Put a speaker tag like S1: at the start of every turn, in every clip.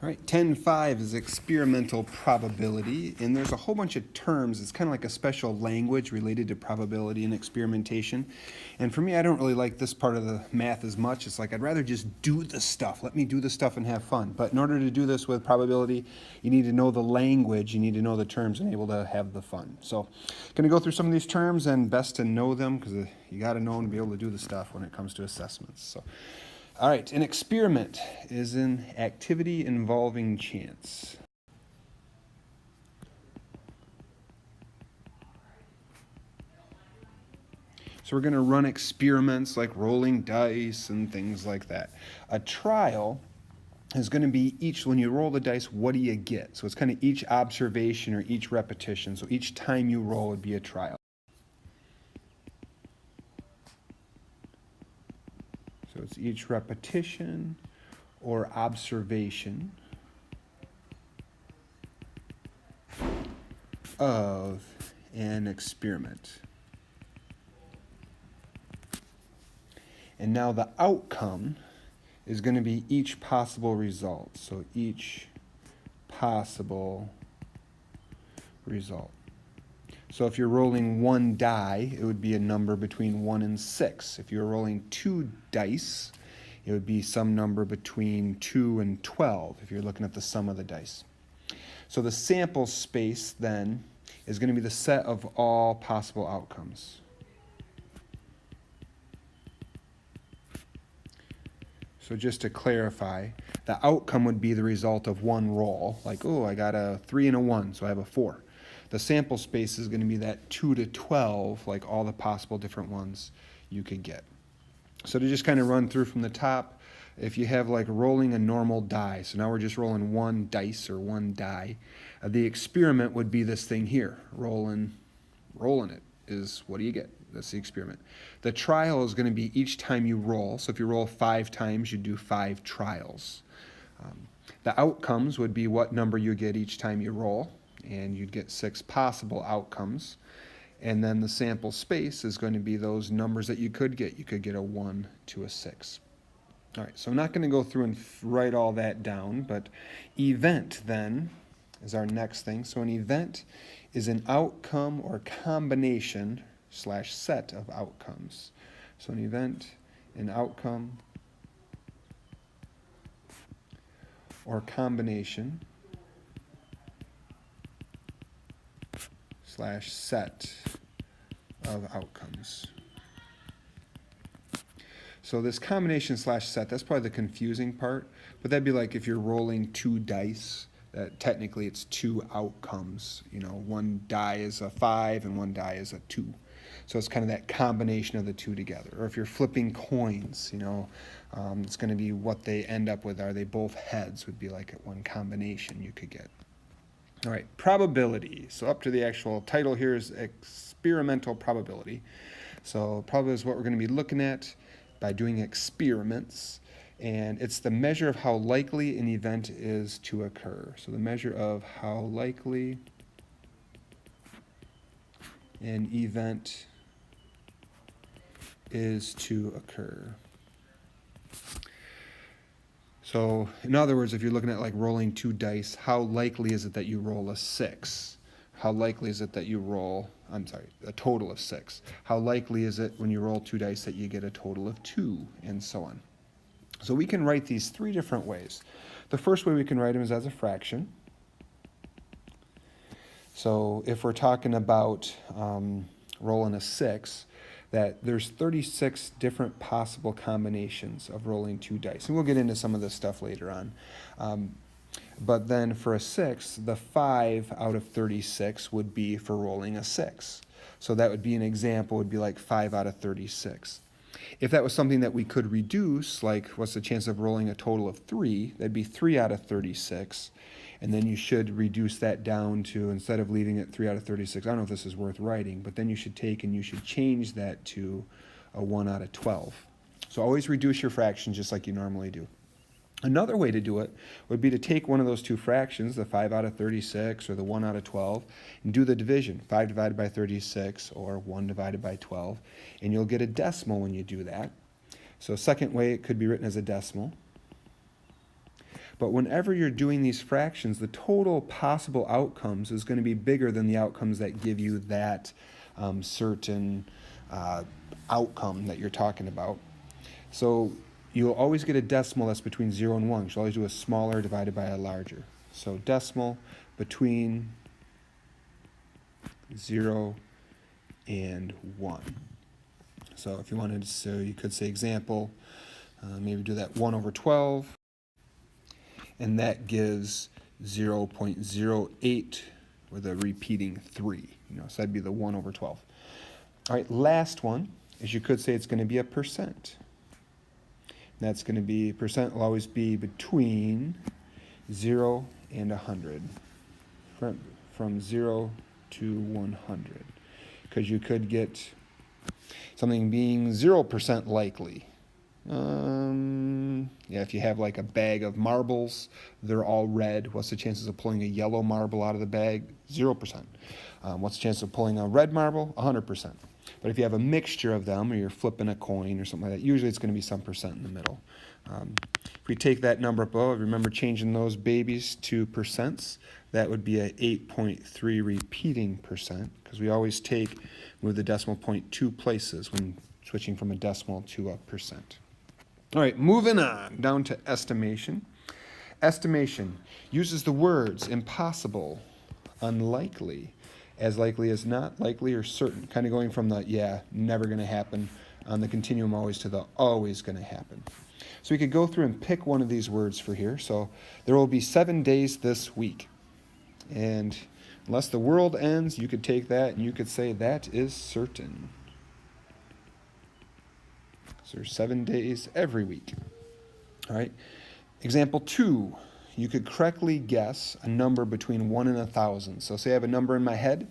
S1: All right, 10.5 is experimental probability, and there's a whole bunch of terms. It's kind of like a special language related to probability and experimentation. And for me, I don't really like this part of the math as much. It's like I'd rather just do the stuff. Let me do the stuff and have fun. But in order to do this with probability, you need to know the language, you need to know the terms and able to have the fun. So I'm going to go through some of these terms, and best to know them because you got to know them to be able to do the stuff when it comes to assessments. So. All right, an experiment is an activity involving chance. So we're going to run experiments like rolling dice and things like that. A trial is going to be when you roll the dice, what do you get? So it's kind of each observation or each repetition. So each time you roll would be a trial. So it's each repetition or observation of an experiment. And now the outcome is going to be each possible result. So each possible result. So if you're rolling one die, it would be a number between 1 and 6. If you're rolling 2 dice, it would be some number between 2 and 12 if you're looking at the sum of the dice. So the sample space then is going to be the set of all possible outcomes. So just to clarify, the outcome would be the result of one roll. Like, oh, I got a 3 and a 1, so I have a 4. The sample space is going to be that 2 to 12, like all the possible different ones you could get. So to just kind of run through from the top, if you have like rolling a normal die, so now we're just rolling one dice or one die, the experiment would be this thing here, rolling it is what do you get? That's the experiment. The trial is going to be each time you roll. So if you roll 5 times, you do 5 trials. The outcomes would be what number you get each time you roll, and you'd get 6 possible outcomes. And then the sample space is going to be those numbers that you could get. You could get a 1 to a 6. All right, so I'm not going to go through and write all that down, but event then is our next thing. So an event is an outcome or combination / set of outcomes. So an event, an outcome, or combination / set of outcomes. So this combination / set, that's probably the confusing part, but that'd be like if you're rolling 2 dice, that technically it's 2 outcomes. You know, one die is a 5 and one die is a 2. So it's kind of that combination of the 2 together. Or if you're flipping coins, you know, it's going to be what they end up with. Are they both heads would be like one combination you could get. All right, probability. So up to the actual title here is experimental probability. So probability is what we're going to be looking at by doing experiments. And it's the measure of how likely an event is to occur. So the measure of how likely an event is to occur. So in other words, if you're looking at like rolling 2 dice, how likely is it that you roll a 6? How likely is it that you roll, a total of 6? How likely is it when you roll 2 dice that you get a total of 2, and so on? So we can write these 3 different ways. The first way we can write them is as a fraction. So if we're talking about rolling a 6, that there's 36 different possible combinations of rolling 2 dice. And we'll get into some of this stuff later on. But then for a 6, the 5 out of 36 would be for rolling a 6. So that would be an example, would be like 5 out of 36. If that was something that we could reduce, like what's the chance of rolling a total of 3, that'd be 3 out of 36. And then you should reduce that down to, instead of leaving it 3 out of 36, I don't know if this is worth writing, but then you should take and you should change that to a 1 out of 12. So always reduce your fractions just like you normally do. Another way to do it would be to take one of those 2 fractions, the 5 out of 36 or the 1 out of 12, and do the division, 5 divided by 36 or 1 divided by 12, and you'll get a decimal when you do that. So second way, it could be written as a decimal. But whenever you're doing these fractions, the total possible outcomes is going to be bigger than the outcomes that give you that certain outcome that you're talking about. So you'll always get a decimal that's between 0 and 1. You should always do a smaller divided by a larger. So decimal between 0 and 1. So if you wanted to, so you could say example, maybe do that 1 over 12, and that gives 0.08 with a repeating 3. So that'd be the 1 over 12. All right, last one is you could say it's going to be a percent. That's going to be, percent will always be between 0 and 100, from 0 to 100. Because you could get something being 0% likely. If you have like a bag of marbles, they're all red. What's the chances of pulling a yellow marble out of the bag? 0%. What's the chance of pulling a red marble? 100%. But if you have a mixture of them, or you're flipping a coin or something like that, usually it's going to be some percent in the middle. If we take that number above, remember changing those babies to percents, that would be a 8.3 repeating percent, because we always move the decimal point 2 places when switching from a decimal to a percent. All right, moving on down to estimation. Estimation uses the words impossible, unlikely, as likely as not, likely, or certain, kind of going from the never going to happen on the continuum always to the always going to happen. So we could go through and pick one of these words for here. So there will be 7 days this week. And unless the world ends, you could take that and you could say that is certain. So there's 7 days every week. All right. Example 2. You could correctly guess a number between 1 and 1,000. So say I have a number in my head,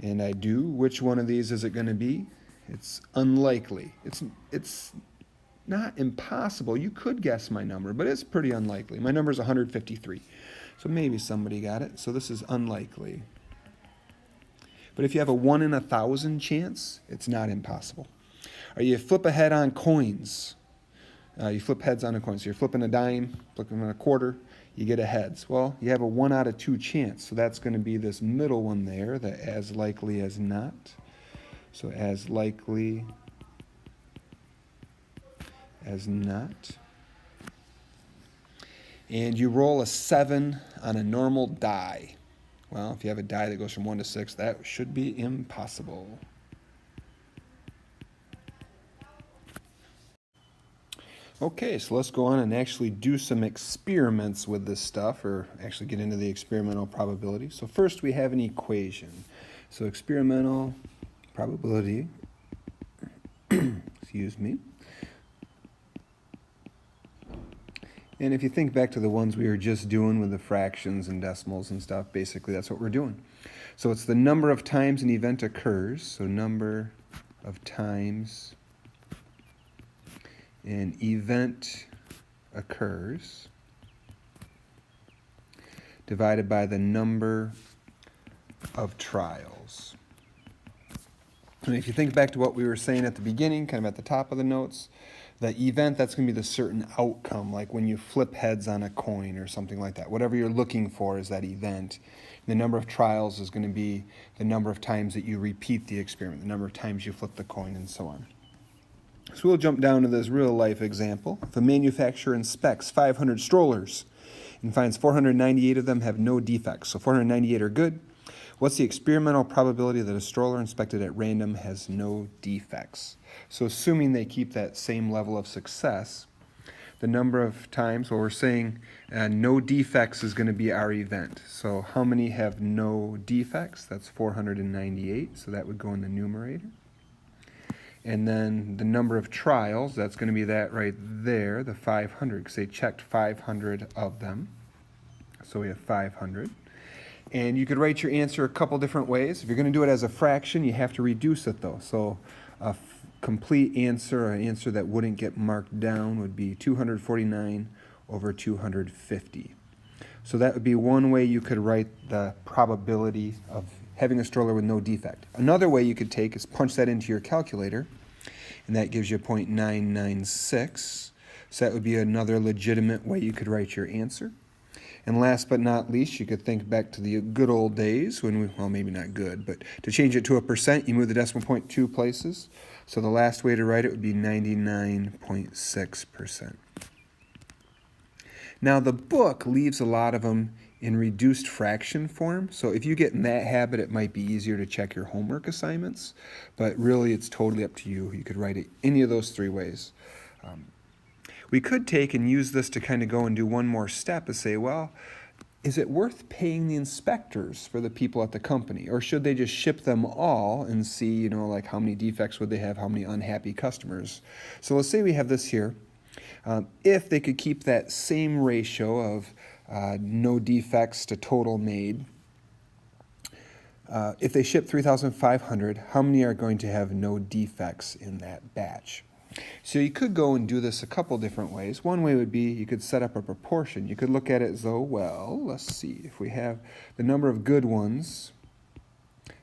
S1: and I do. Which one of these is it going to be? It's unlikely. It's not impossible. You could guess my number, but it's pretty unlikely. My number is 153. So maybe somebody got it. So this is unlikely. But if you have a 1 in 1,000 chance, it's not impossible. Or you flip a head on coins. You flip heads on a coin. So you're flipping a dime, flipping a quarter, you get a heads. Well, you have a 1 out of 2 chance. So that's going to be this middle one there, the as likely as not. So as likely as not. And you roll a 7 on a normal die. Well, if you have a die that goes from 1 to 6, that should be impossible. Okay, so let's go on and actually do some experiments with this stuff, or actually get into the experimental probability. So first we have an equation. So experimental probability, excuse me. And if you think back to the ones we were just doing with the fractions and decimals and stuff, basically that's what we're doing. So it's the number of times an event occurs, so number of times an event occurs divided by the number of trials. And if you think back to what we were saying at the beginning, kind of at the top of the notes, the event, that's going to be the certain outcome, like when you flip heads on a coin or something like that. Whatever you're looking for is that event. The number of trials is going to be the number of times that you repeat the experiment, the number of times you flip the coin, and so on. So we'll jump down to this real life example. If a manufacturer inspects 500 strollers and finds 498 of them have no defects, so 498 are good, what's the experimental probability that a stroller inspected at random has no defects? So assuming they keep that same level of success, the number of times, well, we're saying no defects is going to be our event. So how many have no defects? That's 498, so that would go in the numerator. And then the number of trials, that's going to be that right there, the 500, because they checked 500 of them. So we have 500. And you could write your answer a couple different ways. If you're going to do it as a fraction, you have to reduce it though. So a complete answer, or an answer that wouldn't get marked down, would be 249 over 250. So that would be one way you could write the probability of having a stroller with no defect. Another way you could take is punch that into your calculator, and that gives you 0.996. So that would be another legitimate way you could write your answer. And last but not least, you could think back to the good old days when we, well, maybe not good, but to change it to a percent, you move the decimal point 2 places. So the last way to write it would be 99.6%. Now the book leaves a lot of them in reduced fraction form. So if you get in that habit, it might be easier to check your homework assignments. But really, it's totally up to you. You could write it any of those 3 ways. We could take and use this to kind of go and do one more step and say, well, is it worth paying the inspectors for the people at the company? Or should they just ship them all and see, like how many defects would they have, how many unhappy customers? So let's say we have this here. If they could keep that same ratio of no defects to total made, if they ship 3,500, how many are going to have no defects in that batch? So you could go and do this a couple different ways. One way would be you could set up a proportion. You could look at it as though, well, let's see, if we have the number of good ones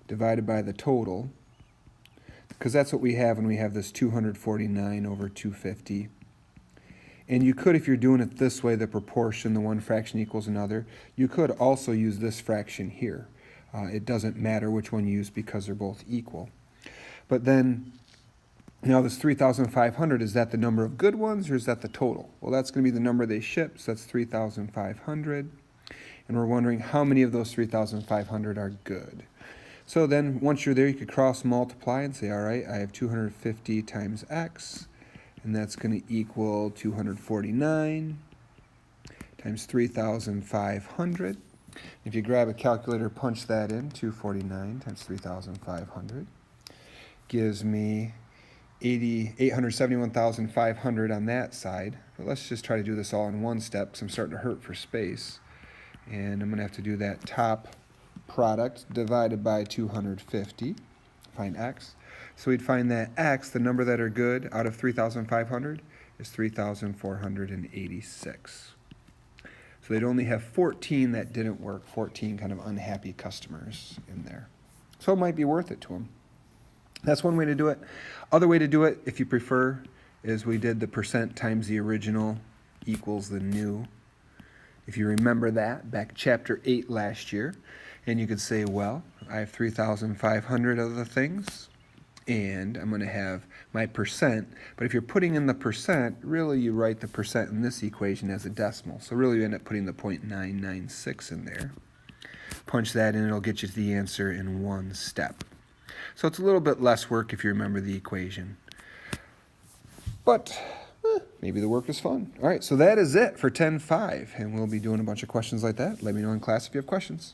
S1: divided by the total, because that's what we have when we have this 249 over 250. And you could, if you're doing it this way, the proportion, the one fraction equals another, you could also use this fraction here. It doesn't matter which one you use because they're both equal. But then, now this 3,500, is that the number of good ones or is that the total? Well, that's going to be the number they ship, so that's 3,500. And we're wondering how many of those 3,500 are good. So then once you're there, you could cross multiply and say, all right, I have 250 times x, and that's going to equal 249 times 3,500. If you grab a calculator, punch that in, 249 times 3,500 gives me 871,500 on that side. But let's just try to do this all in one step because I'm starting to hurt for space. And I'm going to have to do that top product divided by 250, find x. So we'd find that x, the number that are good out of 3,500, is 3,486. So they'd only have 14 that didn't work, 14 kind of unhappy customers in there. So it might be worth it to them. That's one way to do it. Other way to do it, if you prefer, is we did the percent times the original equals the new. If you remember that, back chapter 8 last year, and you could say, well, I have 3,500 of the things, and I'm going to have my percent. But if you're putting in the percent, really you write the percent in this equation as a decimal. So really you end up putting the 0.996 in there. Punch that in, it'll get you to the answer in one step. So it's a little bit less work if you remember the equation. But maybe the work is fun. All right, so that is it for 10.5, and we'll be doing a bunch of questions like that. Let me know in class if you have questions.